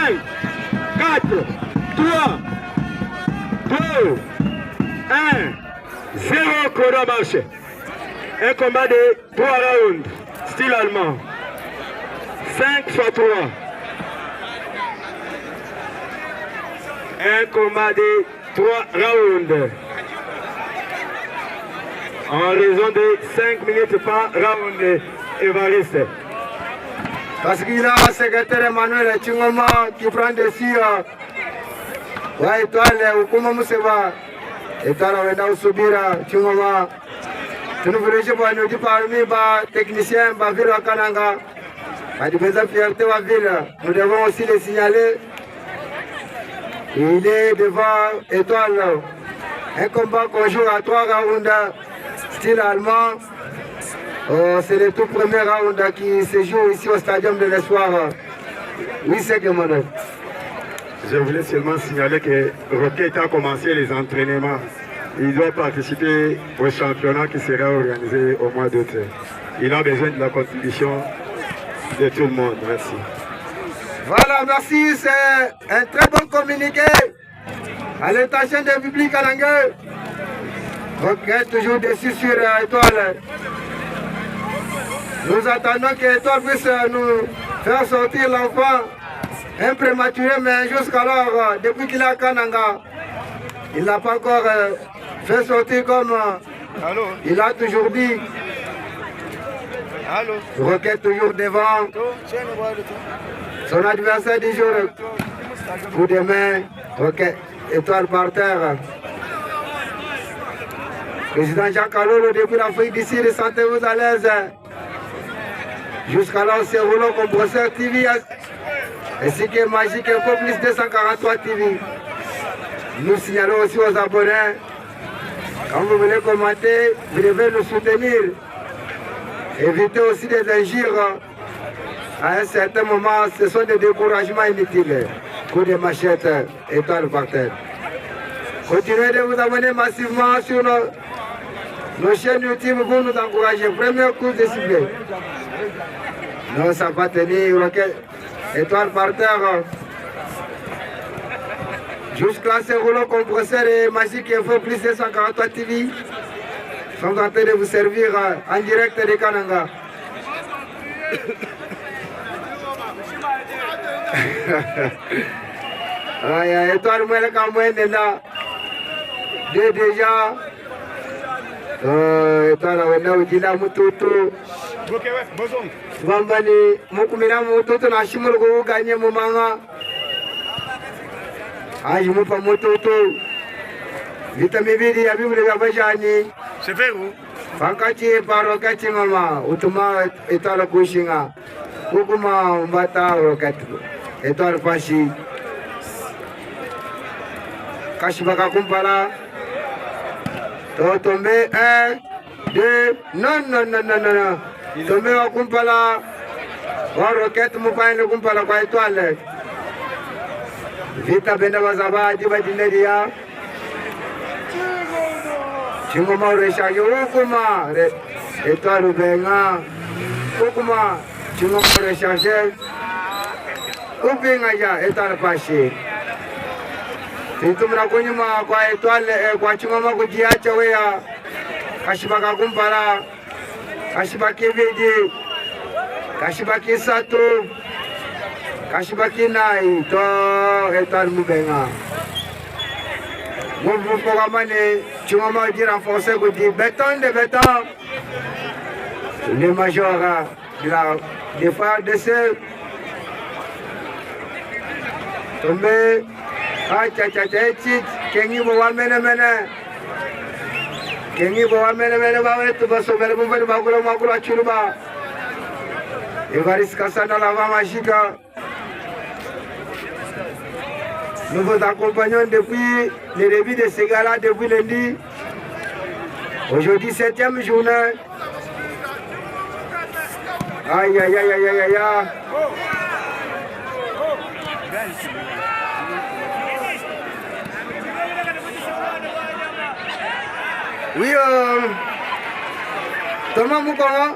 4, 3, 2, 1, 0, chrono marche. Un combat de 3 rounds, style allemand. 5 x 3. Un combat de 3 rounds. En raison de 5 minutes par round, Évariste. Parce qu'il a un secrétaire Emmanuel Chingoma qui prend dessus. Ouais, étoile, Ukuma Mousseva. Étoile, on va subir Chingoma. Tu nous voulais voir nous dire parmi les techniciens, les villes à Kananga. Les fierté de la ville. Nous devons aussi les signaler. Il est devant Étoile. Un combat qu'on joue à 3 rounds, style allemand. C'est le tout premier round qui se joue ici au Stadium de l'Espoir. Oui, c'est que mon. Je voulais seulement signaler que Roquette a commencé les entraînements. Il doit participer au championnat qui sera organisé au mois d'août. Il a besoin de la contribution de tout le monde. Merci. Voilà, merci. C'est un très bon communiqué à l'intention du public à l'angle. Roquette toujours dessus sur Étoile. Nous attendons que Étoile puisse nous faire sortir l'enfant, un prématuré, mais jusqu'alors, depuis qu'il est à Kananga, il n'a pas encore fait sortir comme il a toujours dit. Roquette toujours devant. Son adversaire du jour, coup de main, Roquette, Étoile par terre. Président Jacques Alolo, depuis l'Afrique d'ici, sentez-vous à l'aise. Jusqu'à là, c'est Rouleau Compresseur TV, ainsi que Magique Info Plus 243 TV. Nous signalons aussi aux abonnés, quand vous voulez commenter, vous devez nous soutenir. Évitez aussi des injures. À un certain moment, ce sont des découragements inutiles. Coup de machette, Étoile par terre. Continuez de vous abonner massivement sur nos chaînes YouTube pour nous encourager. Premier coup de ciblé. Non, ça va tenir. Étoile par terre. Jusqu'à là, c'est Rouleau Compresseur et Magique Info Plus 243 TV. Sont en train de vous servir en direct de Kananga. Étoile, moi, le Cameroun, déjà. Étoile, on a Mututu. Bambani, Mukumira Mututu, Nashimur, gagné Mumanga. Ajimupa Mututu. Vitamibidi, Abim de Gabajani. C'est fait où? Fankati, Parokati, Mama, Utuma, Étoile Kushinga. Kukuma, Mbata, Rokat. Étoile Fashi. Kashibaka Kumpala. Tombé 1, 2, non. Tombé au Kumpala. Roquette Moupain le Kumpala kwa Étoile. Vita Benda Bazaba, Diba Dineria. Chingoma Recharge, Okuma. Étoile Benga. Okuma. Chingoma Recharge. Obenga ya, Étoile Paché. Tumna kunyuma kwa Étoile kwa Chingoma kujiacha wea Kashibaka Kumpala Kashibaki Vidi Kashibaki Sato Kashibaki Nai to Étoile Mubenga Vous programmez Chingoma dit renforcer kuti béton de béton le major des frères de ce tombé Kengi bawa mene bawa itu baso mene bukan bagula churuba. Évariste Kassana lava magique. Nous vous accompagnons depuis le début de ce gala, depuis lundi. Aujourd'hui, 7e journée. Aïe. Oui, Thomas Moukora,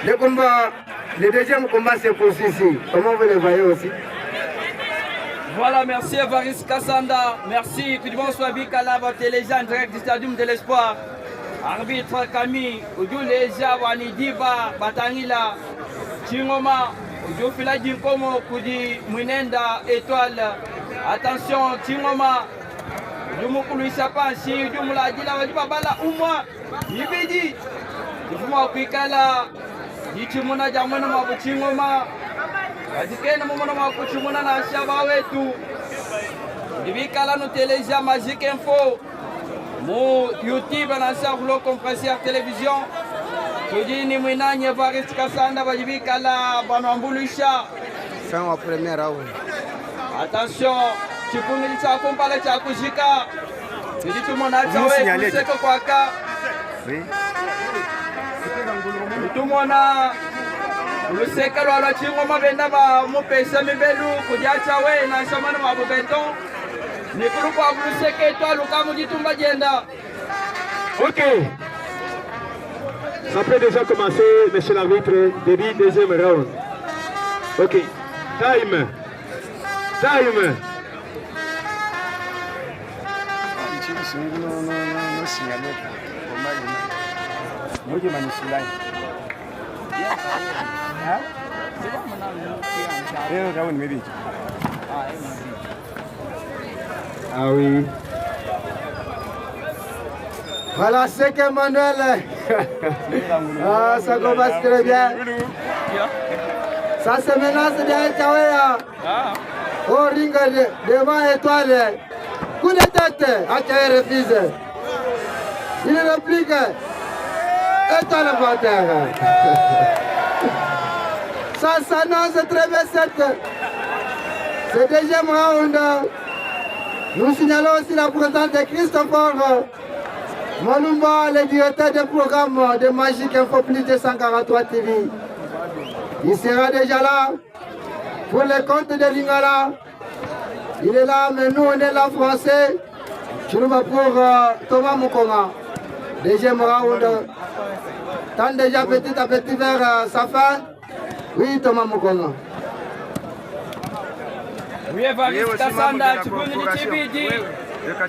le deuxième combat c'est pour ici. Comment vous le voyez aussi? Voilà, merci Evariste Kassanda. Merci. Que du bon soit Bikala, votre légende direct du Stadium de l'Espoir. Arbitre Camille, Oudou Leja, Wanidiba, Batangila, Chingoma, Oudou Fila Dikomo, Koudi Munenda, Étoile. Attention, Chingoma, Oudou Moukoulou Sapansi, Oudou Mouladila, Wadibabala, Ouma, Yibidi, Oudou Bikala, Yichimuna Jamona Mabu Chingoma. Adikena mumona makuchumuna na shaba wetu. Dibikala no Téléja Magique Info. Mu YouTube na Charlo Compresseur Télévision. Tudini mwinanye Evariste Kassanda badibikala banambulisha. Fin wa première round. Attention, chipuni cha kumpala cha kushika. Tuditu monacha wetu seko kwaka. Oui. Tumona Luseka lwa Chingoma benda ba mupesa mibelu kudiacha we na shamana mabu beton. Ni kuruko Luseka Étoile lukamu jitumba jenda. Ok. Ça peut déjà commencer, monsieur l'arbitre, début deuxième round. Ok. Time. Time. Ah oui. Voilà, c'est que Manuel. Ah, ça commence très bien. Ça se menace de Tchawea. Au ring devant Étoile. Coup de tête. Achawe refuse. Il réplique. Étoile par terre. Ça s'annonce très bien ce deuxième round. Nous signalons aussi la présence de Christopher Malumba, le directeur du programme de Magique Info Plus de 143 TV. Il sera déjà là pour les comptes de Lingala. Il est là, mais nous on est là français. Je nous vois pour Thomas Mukonga. Deuxième round. Tend déjà petit à petit vers sa fin. Oui, Thomas Mukonga. Oui, Evariste Kassanda, tu peux nous dire,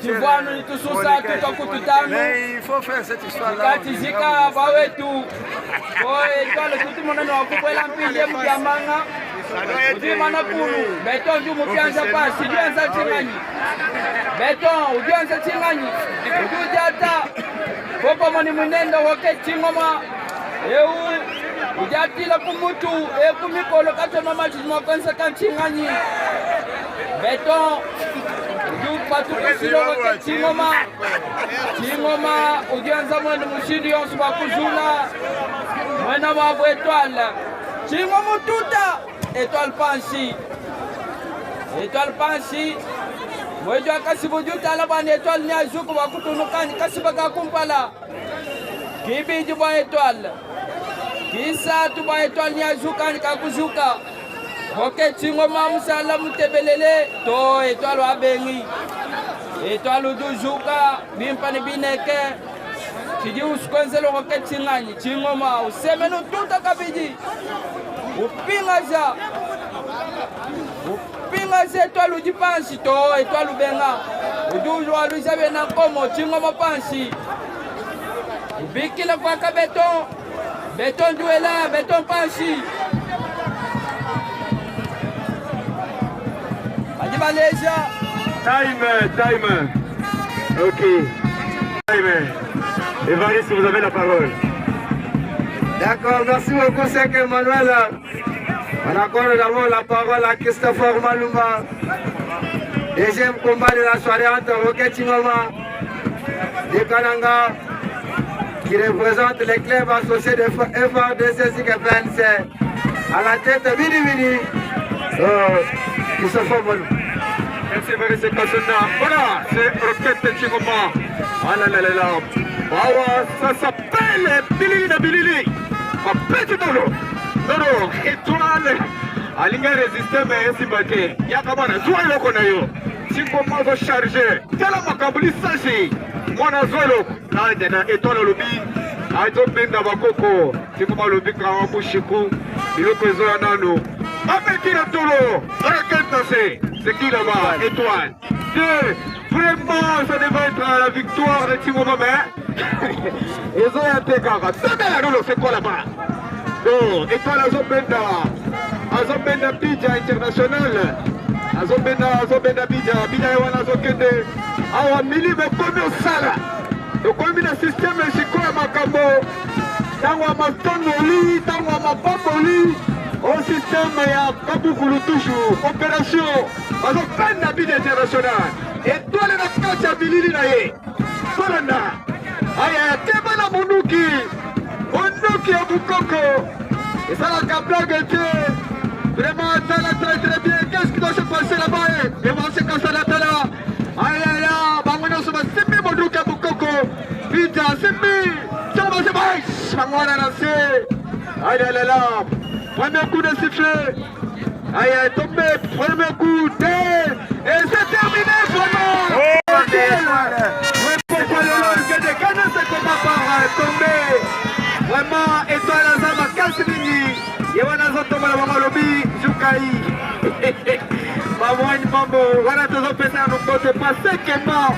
tu vois, nous tous ça, tout en coup, tout à Mais il faut faire cette histoire-là. Katizika, Bawetu. Oh, Étoile, tout le monde a coupé l'empire, Mouyamanga. Udi Manakulu, Béton, du Moupianza pas, si Dieu en Zatingani. Béton, ou Dieu en Zatingani. Udi Diata, Papa Monimunenda, Rocket Tingoma. Et où Udiati la Kumutu, et Kumiko, le 4 match, je m'en pense à Tingani. Béton, du Patou Silo, Rocket Tingoma. Tingoma, Udianza Mouane Mouchidi, on se va Kujula. Mouana Mabou Étoile. Tingoma Tuta. Étoile Panchi. Étoile Panchi. Moi je Kasibu Juta la ban étoile ni ajuku wa kutunukani Kasibaga kumpala. Kibi juba étoile. Kisa tuba étoile ni ajuka ni kakujuka. Rocket Chingoma musala mutebelele to étoile wa bengi. Étoile dujuka bimpani bineke. Kidi uskonzelo Rocket Chingani Chingoma usemenu tuta kabiji. Upingaza Étoile du Panchi, Étoile Benga, Oudoujoua Louisabé Nankomo, Chingoma Panchi, Bikila Kwaka Béton, Béton Douela, Béton Panchi, Adiba Leja. Time. Ok. Time. Evariste, vous avez la parole. D'accord, merci beaucoup, c'est que Emmanuel. On accorde d'abord la parole à Christopher Malumba. Deuxième combat de la soirée entre Rocket Chingoma de Kananga, qui représente les clubs associés de FRDC CKPNC. À la tête, Bidi Christopher Malumba. Merci Evariste Kassanda. Voilà, c'est Rocket Chingoma. Ah là là là là. Waouh, ça s'appelle Bilili. Petit dolo. Non, Étoile. Alinga résister mais ainsi baqué. Yakabana, Zoilo Konayo. Chingoma va charger. Tela Makabuli Sashi. Mwana Zoilo. Là, Étoile Lobi. Aïto Benda Bakoko. Chingoma Lobi Kawamu Shiku. Biloko Zoanano. Apeti na Tolo. Rocket commencer. C'est qui là-bas? Étoile. 2. Vraiment, ça devrait être la victoire de Timo mais ils ont un Tegara. C'est quoi là-bas? Non, Étoile Azobenda Pidja International. Azobenda Pidja. Pidja Ewana Azokende. Awa Mili me komi osala. Okomi na système chikoya makambo. Tango Amastonoli, Tango Amapapoli. Au système ya Kabukulu toujours. Opération. Azobenda Pidja International. Étoile na kacha bilili na ye. Solanda. Aya keba na Monuki. Monuki ya Bukoko. Et ça la blague était vraiment très très bien. Qu'est-ce qui doit se passer là-bas? Et on sait quand ça là. Aïe aïe aïe. Bangono se va Simbi Monuki ya Bukoko. Pidja Simbi. Ça va se baisse. Bangono a lancé. Aïe aïe aïe. Premier coup de sifflet. Aïe aïe tombé. Premier coup de... Et c'est terminé vraiment. Vraiment, Étoile Azama Kassimini, Yawana Zotomala Mamalobi, Jukai, Mamouane Mambo, voilà tous les personnes nous côté pas séquement,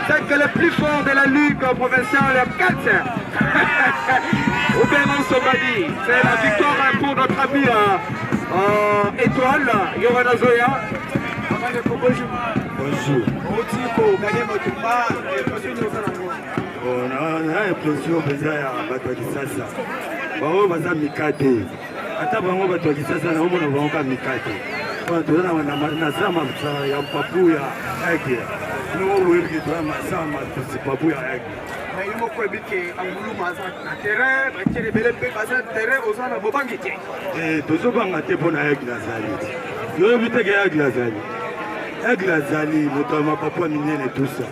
c'est que le plus fort de la Ligue provinciale, le 4. Oubéron Sobadi, c'est la victoire pour notre ami Étoile, Yawana Zoya. Bonjour. On a une implosion ya bato ya kisasa. Bango baza mikate. Ata bango bato ya kisasa na omona bango ka mikate. Kwa tona na zama ya papu ya eke. No wewe tona masama papu ya eke. Mais il m'a fait que Angulu maza na terrain, bakere belembe baza terrain ozana bobangi te. Tozo banga te pona eke na zali. Yo biteke eke na zali. Eke na zali moto ma papu minene tout ça.